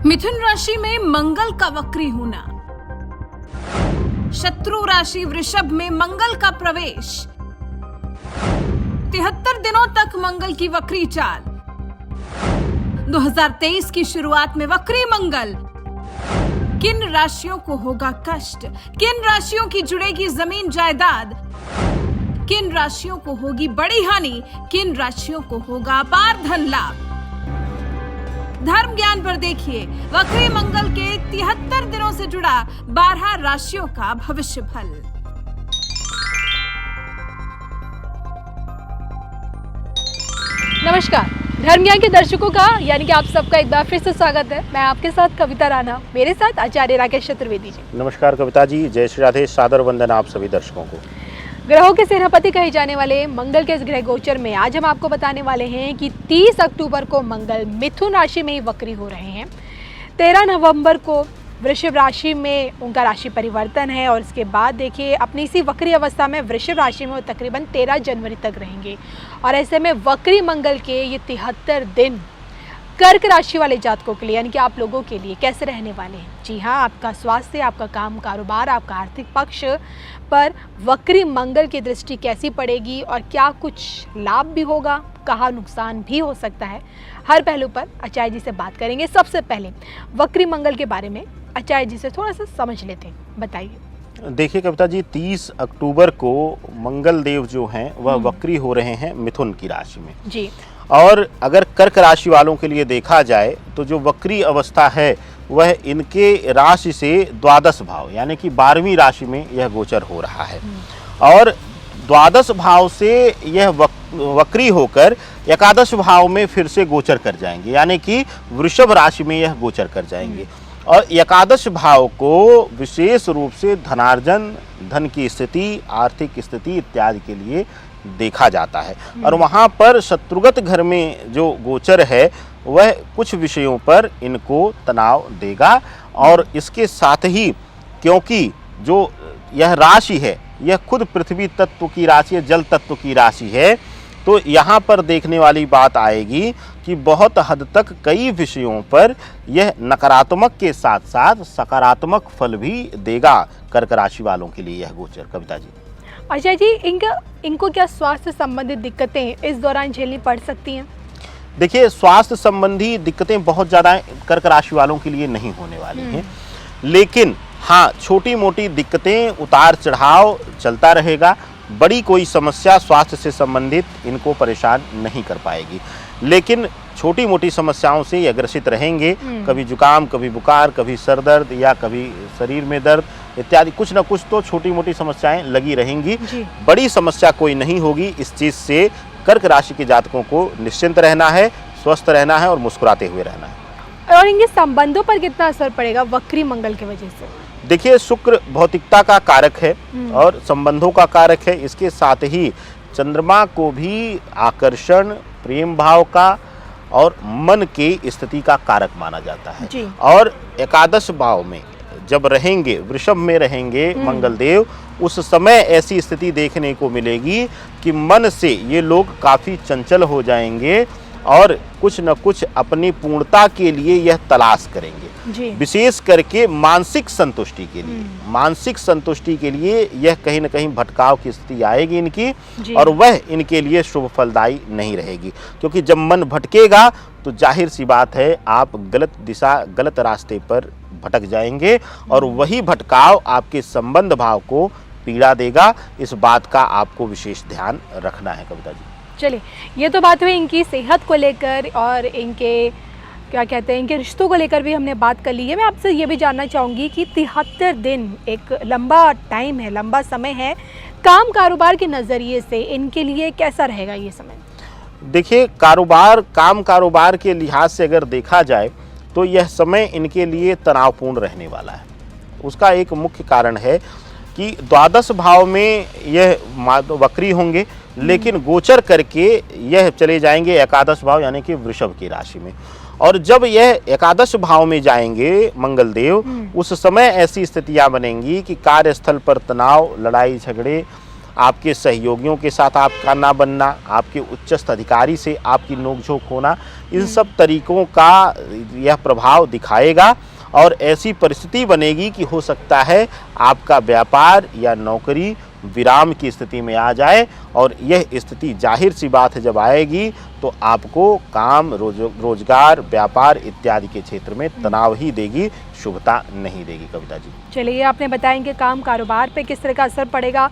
मिथुन राशि में मंगल का वक्री होना, शत्रु राशि वृषभ में मंगल का प्रवेश, 73 दिनों तक मंगल की वक्री चाल, 2023 की शुरुआत में वक्री मंगल। किन राशियों को होगा कष्ट, किन राशियों की जुड़ेगी जमीन जायदाद, किन राशियों को होगी बड़ी हानि, किन राशियों को होगा अपार धन लाभ। धर्म ज्ञान पर देखिए वक्री मंगल के 73 दिनों से जुड़ा 12 राशियों का भविष्य फल। नमस्कार, धर्म ज्ञान के दर्शकों का यानी कि आप सबका एक बार फिर से स्वागत है। मैं आपके साथ कविता राणा, मेरे साथ आचार्य राकेश चतुर्वेदी जी। नमस्कार कविता जी, जय श्री राधे, सादर वंदन आप सभी दर्शकों को। ग्रहों के सेनापति कहे जाने वाले मंगल के इस ग्रह गोचर में आज हम आपको बताने वाले हैं कि 30 अक्टूबर को मंगल मिथुन राशि में ही वक्री हो रहे हैं। 13 नवंबर को वृषभ राशि में उनका राशि परिवर्तन है और इसके बाद देखिए अपनी इसी वक्री अवस्था में वृषभ राशि में वो तकरीबन 13 जनवरी तक रहेंगे। और ऐसे में वक्री मंगल के ये 73 दिन कर्क राशि वाले जातकों के लिए यानी कि आप लोगों के लिए कैसे रहने वाले हैं। जी हाँ, आपका स्वास्थ्य, आपका काम कारोबार, आपका आर्थिक पक्ष पर वक्री मंगल की दृष्टि कैसी पड़ेगी और क्या कुछ लाभ भी होगा, कहाँ नुकसान भी हो सकता है, हर पहलू पर आचार्य जी से बात करेंगे। सबसे पहले वक्री मंगल के बारे में आचार्य जी से थोड़ा सा समझ लेते हैं, बताइए। देखिए कविता जी, 30 अक्टूबर को मंगल देव जो हैं वह वक्री हो रहे हैं मिथुन की राशि में जी। और अगर कर्क राशि वालों के लिए देखा जाए तो जो वक्री अवस्था है वह इनके राशि से द्वादश भाव यानी कि 12वीं राशि में यह गोचर हो रहा है। और द्वादश भाव से यह वक्री होकर एकादश भाव में फिर से गोचर कर जाएंगे यानी कि वृषभ राशि में यह गोचर कर जाएंगे। और एकादश भाव को विशेष रूप से धनार्जन, धन की स्थिति, आर्थिक स्थिति इत्यादि के लिए देखा जाता है। और वहाँ पर शत्रुगत घर में जो गोचर है वह कुछ विषयों पर इनको तनाव देगा। और इसके साथ ही क्योंकि जो यह राशि है यह खुद पृथ्वी तत्व की राशि है, जल तत्व की राशि है, तो यहाँ पर देखने वाली बात आएगी कि बहुत हद तक कई विषयों पर यह नकारात्मक के साथ साथ सकारात्मक फल भी देगा कर्क राशि वालों के लिए यह गोचर। कविता जी। अच्छा जी, इनको क्या स्वास्थ्य संबंधित दिक्कतें इस दौरान झेलनी पड़ सकती हैं? देखिए, स्वास्थ्य संबंधी दिक्कतें बहुत ज़्यादा कर्क राशि वालों के लिए नहीं होने वाली हैं, लेकिन हाँ छोटी मोटी दिक्कतें, उतार चढ़ाव चलता रहेगा। बड़ी कोई समस्या स्वास्थ्य से संबंधित इनको परेशान नहीं कर पाएगी, लेकिन छोटी मोटी समस्याओं से ये ग्रसित रहेंगे। कभी जुकाम, कभी बुखार, कभी सर दर्द या कभी शरीर में दर्द इत्यादि कुछ न कुछ तो छोटी मोटी समस्याएं लगी रहेंगी। बड़ी समस्या कोई नहीं होगी। इस चीज़ से कर्क राशि के जातकों को निश्चिंत रहना है, स्वस्थ रहना है और मुस्कुराते हुए रहना है। और इनके संबंधों पर कितना असर पड़ेगा वक्री मंगल की वजह से? देखिए, शुक्र भौतिकता का कारक है और संबंधों का कारक है। इसके साथ ही चंद्रमा को भी आकर्षण, प्रेम भाव का और मन के स्थिति का कारक माना जाता है। और एकादश भाव में जब रहेंगे, वृषभ में रहेंगे मंगल देव, उस समय ऐसी स्थिति देखने को मिलेगी कि मन से ये लोग काफ़ी चंचल हो जाएंगे और कुछ न कुछ अपनी पूर्णता के लिए यह तलाश करेंगे। विशेष करके मानसिक संतुष्टि के लिए, मानसिक संतुष्टि के लिए यह कहीं न कहीं भटकाव की स्थिति आएगी इनकी, और वह इनके लिए शुभ फलदायी नहीं रहेगी। क्योंकि जब मन भटकेगा तो जाहिर सी बात है आप गलत दिशा, गलत रास्ते पर भटक जाएंगे और वही भटकाव आपके संबंध भाव को पीड़ा देगा। इस बात का आपको विशेष ध्यान रखना है। कविता जी, चलिए, ये तो बात हुई इनकी सेहत को लेकर और इनके क्या कहते हैं, इनके रिश्तों को लेकर भी हमने बात कर ली है। मैं आपसे ये भी जानना चाहूँगी कि 73 दिन एक लंबा टाइम है, लंबा समय है। काम कारोबार के नज़रिए से इनके लिए कैसा रहेगा ये समय? देखिए, काम कारोबार के लिहाज से अगर देखा जाए तो यह समय इनके लिए तनावपूर्ण रहने वाला है। उसका एक मुख्य कारण है कि द्वादश भाव में यह वक्री होंगे, लेकिन गोचर करके यह चले जाएंगे एकादश भाव यानी कि वृषभ की राशि में। और जब यह एकादश भाव में जाएंगे मंगल देव, उस समय ऐसी स्थितियां बनेंगी कि कार्यस्थल पर तनाव, लड़ाई झगड़े, आपके सहयोगियों के साथ आपका ना बनना, आपके उच्चस्थ अधिकारी से आपकी नोकझोंक होना, इन सब तरीकों का यह प्रभाव दिखाएगा और ऐसी परिस्थिति बनेगी कि हो सकता है आपका व्यापार या नौकरी विराम की स्थिति में आ जाए। और यह स्थिति जाहिर सी बात है जब आएगी तो आपको काम, रोजगार, व्यापार इत्यादि के क्षेत्र में तनाव ही देगी, शुभता नहीं देगी। कविता जी, चलिए, आपने बताएंगे काम कारोबार पे किस तरह का असर पड़ेगा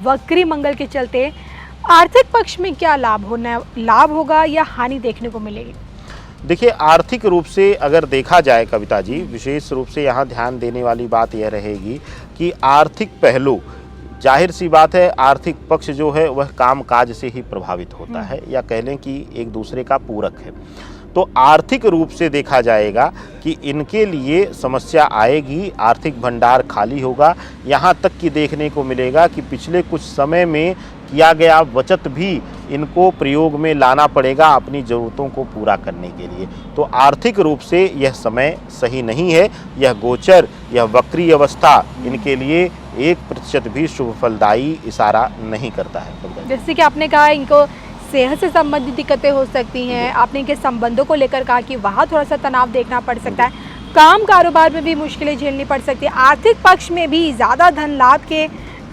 वक्री मंगल के चलते। आर्थिक पक्ष में क्या लाभ होगा या हानि देखने को मिलेगी? देखिए, आर्थिक रूप से अगर देखा जाए कविता जी, विशेष रूप से यहाँ ध्यान देने वाली बात यह रहेगी कि आर्थिक पहलू, जाहिर सी बात है आर्थिक पक्ष जो है वह काम काज से ही प्रभावित होता है, या कह लें कि एक दूसरे का पूरक है। तो आर्थिक रूप से देखा जाएगा कि इनके लिए समस्या आएगी, आर्थिक भंडार खाली होगा। यहाँ तक कि देखने को मिलेगा कि पिछले कुछ समय में किया गया बचत भी इनको प्रयोग में लाना पड़ेगा अपनी ज़रूरतों को पूरा करने के लिए। तो आर्थिक रूप से यह समय सही नहीं है। यह गोचर, यह वक्री अवस्था इनके लिए 1% भी शुभ फलदायी इशारा नहीं करता है। जैसे कि आपने कहा इनको सेहत से संबंधित दिक्कतें हो सकती हैं, आपने इनके संबंधों को लेकर कहा कि वहाँ थोड़ा सा तनाव देखना पड़ सकता है, काम कारोबार में भी मुश्किलें झेलनी पड़ सकती है, आर्थिक पक्ष में भी ज़्यादा धन लाभ के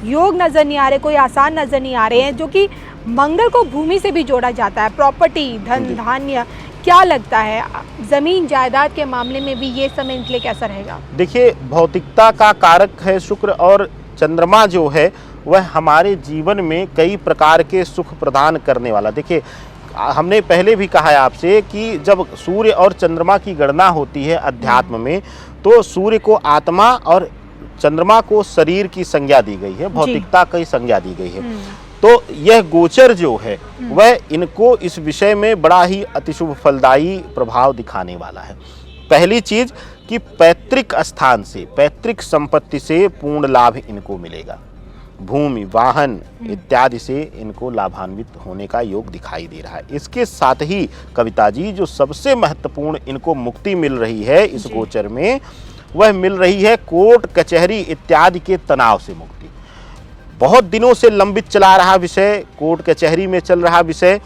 योग नज़र नहीं आ रहे, कोई आसान नज़र नहीं आ रहे हैं, जो कि मंगल को भूमि से भी जोड़ा जाता है, प्रॉपर्टी, धन धान्य। क्या लगता है ज़मीन जायदाद के मामले में भी ये समय इनके लिए कैसा रहेगा? देखिए, भौतिकता का कारक है शुक्र, और चंद्रमा जो है वह हमारे जीवन में कई प्रकार के सुख प्रदान करने वाला। देखिए, हमने पहले भी कहा है आपसे कि जब सूर्य और चंद्रमा की गणना होती है अध्यात्म में, तो सूर्य को आत्मा और चंद्रमा को शरीर की संज्ञा दी गई है, भौतिकता की संज्ञा दी गई है। तो यह गोचर जो है वह इनको इस विषय में बड़ा ही अतिशुभ फलदायी प्रभाव दिखाने वाला है। पहली चीज कि पैतृक स्थान से, पैतृक संपत्ति से पूर्ण लाभ इनको मिलेगा, भूमि, वाहन इत्यादि से इनको लाभान्वित होने का योग दिखाई दे रहा है। इसके साथ ही कविता जी, जो सबसे महत्वपूर्ण इनको मुक्ति मिल रही है इस गोचर में, वह मिल रही है कोर्ट कचहरी इत्यादि के तनाव से मुक्ति। बहुत दिनों से लंबित चला रहा विषय, कोर्ट कचहरी में चल रहा विषय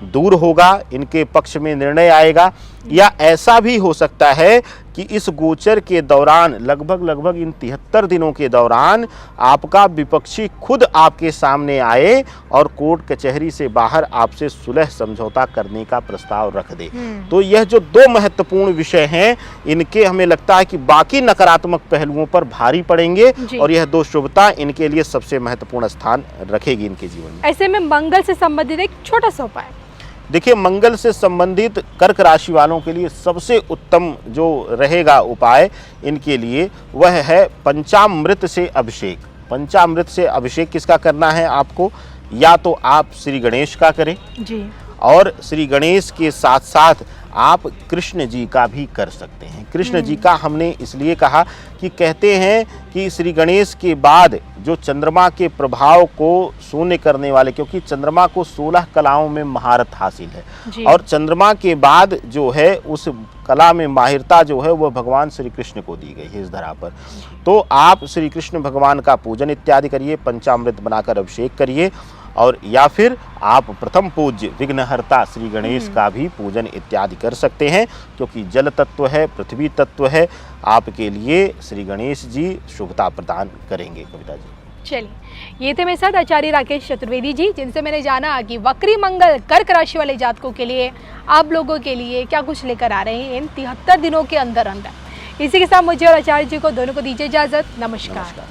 दूर होगा, इनके पक्ष में निर्णय आएगा। या ऐसा भी हो सकता है कि इस गोचर के दौरान लगभग इन 73 दिनों के दौरान आपका विपक्षी खुद आपके सामने आए और कोर्ट कचहरी से बाहर आपसे सुलह समझौता करने का प्रस्ताव रख दे। तो यह जो दो महत्वपूर्ण विषय हैं, इनके हमें लगता है कि बाकी नकारात्मक पहलुओं पर भारी पड़ेंगे और यह दो शुभता इनके लिए सबसे महत्वपूर्ण स्थान रखेगी इनके जीवन में। ऐसे में मंगल से संबंधित एक छोटा सा उपाय। देखिए, मंगल से संबंधित कर्क राशि वालों के लिए सबसे उत्तम जो रहेगा उपाय इनके लिए वह है पंचामृत से अभिषेक। पंचामृत से अभिषेक किसका करना है आपको? या तो आप श्री गणेश का करें जी, और श्री गणेश के साथ साथ आप कृष्ण जी का भी कर सकते हैं। कृष्ण जी का हमने इसलिए कहा कि कहते हैं कि श्री गणेश के बाद जो चंद्रमा के प्रभाव को शून्य करने वाले, क्योंकि चंद्रमा को 16 कलाओं में महारत हासिल है और चंद्रमा के बाद जो है उस कला में माहिरता जो है वह भगवान श्री कृष्ण को दी गई है इस धरा पर। तो आप श्री कृष्ण भगवान का पूजन इत्यादि करिए, पंचामृत बनाकर अभिषेक करिए, और या फिर आप प्रथम पूज्य विघ्नहर्ता श्री गणेश का भी पूजन इत्यादि कर सकते हैं, क्योंकि जल तत्व है, पृथ्वी तत्व है, आपके लिए श्री गणेश जी शुभता प्रदान करेंगे। कविता जी, चलिए, ये थे मेरे साथ आचार्य राकेश चतुर्वेदी जी, जिनसे मैंने जाना कि वक्री मंगल कर्क राशि वाले जातकों के लिए, आप लोगों के लिए क्या कुछ लेकर आ रहे हैं इन 73 दिनों के अंदर अंदर। इसी के साथ मुझे और आचार्य जी को दोनों को दीजिए इजाजत। नमस्कार।